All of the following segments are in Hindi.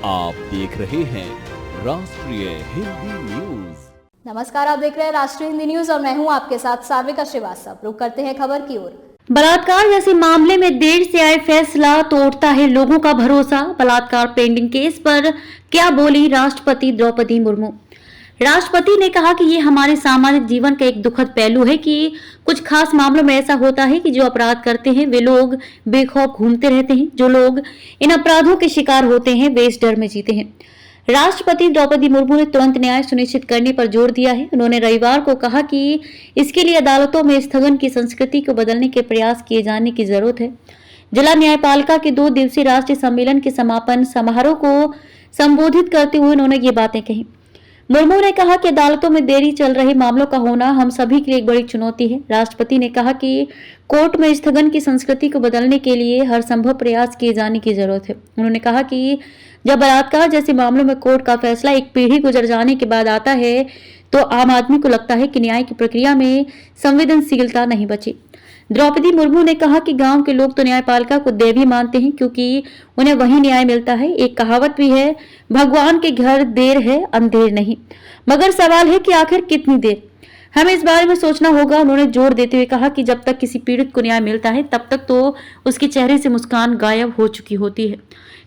आप देख रहे हैं राष्ट्रीय हिंदी न्यूज। नमस्कार, आप देख रहे हैं राष्ट्रीय हिंदी न्यूज और मैं हूं आपके साथ साविका श्रीवास्तव। रुक करते हैं खबर की ओर। बलात्कार जैसे मामले में देर से आए फैसला तोड़ता है लोगों का भरोसा। बलात्कार पेंडिंग केस पर क्या बोली राष्ट्रपति द्रौपदी मुर्मू। राष्ट्रपति ने कहा कि ये हमारे सामाजिक जीवन का एक दुखद पहलू है कि कुछ खास मामलों में ऐसा होता है कि जो अपराध करते हैं वे लोग बेखौफ घूमते रहते हैं। जो लोग इन अपराधों के शिकार होते हैं वे इस डर में जीते हैं। राष्ट्रपति द्रौपदी मुर्मू ने तुरंत न्याय सुनिश्चित करने पर जोर दिया है। उन्होंने रविवार को कहा कि इसके लिए अदालतों में स्थगन की संस्कृति को बदलने के प्रयास किए जाने की जरूरत है। जिला न्यायपालिका के 2 दिवसीय राष्ट्रीय सम्मेलन के समापन समारोह को संबोधित करते हुए उन्होंने ये बातें कही। मुर्मू ने कहा कि अदालतों में देरी चल रहे मामलों का होना हम सभी के लिए एक बड़ी चुनौती है। राष्ट्रपति ने कहा कि कोर्ट में स्थगन की संस्कृति को बदलने के लिए हर संभव प्रयास किए जाने की जरूरत है। उन्होंने कहा कि जब बलात्कार जैसे मामलों में कोर्ट का फैसला एक पीढ़ी गुजर जाने के बाद आता है तो आम आदमी को लगता है कि न्याय की प्रक्रिया में संवेदनशीलता नहीं बची। द्रौपदी मुर्मू ने कहा कि गांव के लोग तो न्यायपालिका को देवी मानते हैं क्योंकि उन्हें वही न्याय मिलता है। एक कहावत भी है, भगवान के घर देर है अंधेर नहीं। मगर सवाल है कि आखिर कितनी देर, हमें इस बारे में सोचना होगा। उन्होंने जोर देते हुए कहा कि जब तक किसी पीड़ित को न्याय मिलता है तब तक तो उसके चेहरे से मुस्कान गायब हो चुकी होती है।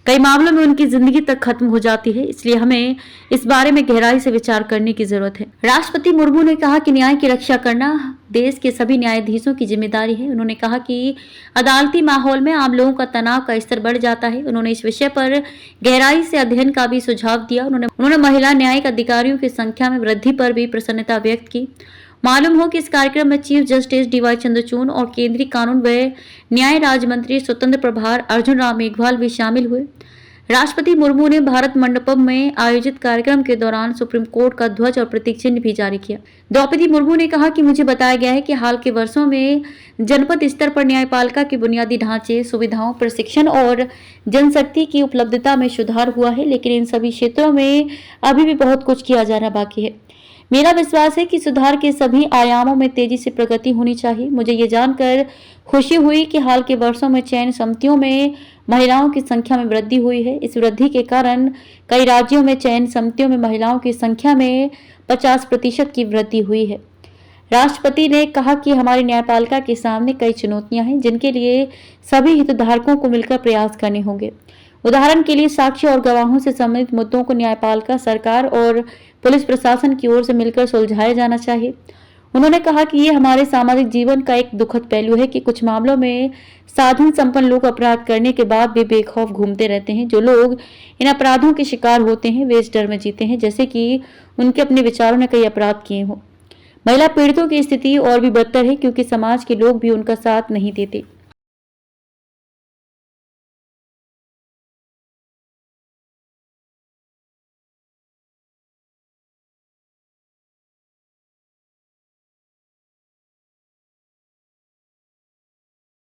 कई मामलों में उनकी जिंदगी तक खत्म हो जाती है। इसलिए हमें इस बारे में गहराई से विचार करने की जरूरत है। राष्ट्रपति मुर्मू ने कहा कि न्याय की रक्षा करना देश के सभी न्यायाधीशों की जिम्मेदारी है। उन्होंने कहा कि अदालती माहौल में आम लोगों का तनाव का स्तर बढ़ जाता है। उन्होंने इस विषय पर गहराई से अध्ययन का भी सुझाव दिया। उन्होंने महिला न्यायिक अधिकारियों की संख्या में वृद्धि पर भी प्रसन्नता व्यक्त की। मालूम हो कि इस कार्यक्रम में चीफ जस्टिस डी.वाई. चंद्रचूड़ और केंद्रीय कानून व न्याय राज्य मंत्री स्वतंत्र प्रभार अर्जुन राम मेघवाल भी शामिल हुए। राष्ट्रपति मुर्मू ने भारत मंडपम में आयोजित कार्यक्रम के दौरान सुप्रीम कोर्ट का ध्वज और प्रतीक चिन्ह भी जारी किया। द्रौपदी मुर्मू ने कहा कि मुझे बताया गया है कि हाल के वर्षों में जनपद स्तर पर न्यायपालिका के बुनियादी ढांचे, सुविधाओं, प्रशिक्षण और जनशक्ति की उपलब्धता में सुधार हुआ है, लेकिन इन सभी क्षेत्रों में अभी भी बहुत कुछ किया जाना बाकी है। मेरा विश्वास है कि सुधार के सभी आयामों में तेजी से प्रगति होनी चाहिए। मुझे ये जानकर खुशी हुई कि हाल के वर्षों में चयन समितियों में महिलाओं की संख्या में वृद्धि हुई है। इस वृद्धि के कारण कई राज्यों में चयन समितियों में महिलाओं की संख्या में 50% की वृद्धि हुई है। राष्ट्रपति ने कहा कि हमारी न्यायपालिका के सामने कई चुनौतियां हैं जिनके लिए सभी हितधारकों को मिलकर प्रयास करने होंगे। उदाहरण के लिए साक्ष्य और गवाहों से संबंधित मुद्दों को न्यायपालिका, सरकार और पुलिस प्रशासन की ओर से मिलकर सुलझाया जाना चाहिए। उन्होंने कहा कि ये हमारे सामाजिक जीवन का एक दुखद पहलू है कि कुछ मामलों में साधन संपन्न लोग अपराध करने के बाद भी बेखौफ घूमते रहते हैं। जो लोग इन अपराधों के शिकार होते हैं वे इस डर में जीते हैं जैसे कि उनके अपने विचारों ने कई अपराध किए हों। महिला पीड़ितों की स्थिति और भी बदतर है क्योंकि समाज के लोग भी उनका साथ नहीं देते।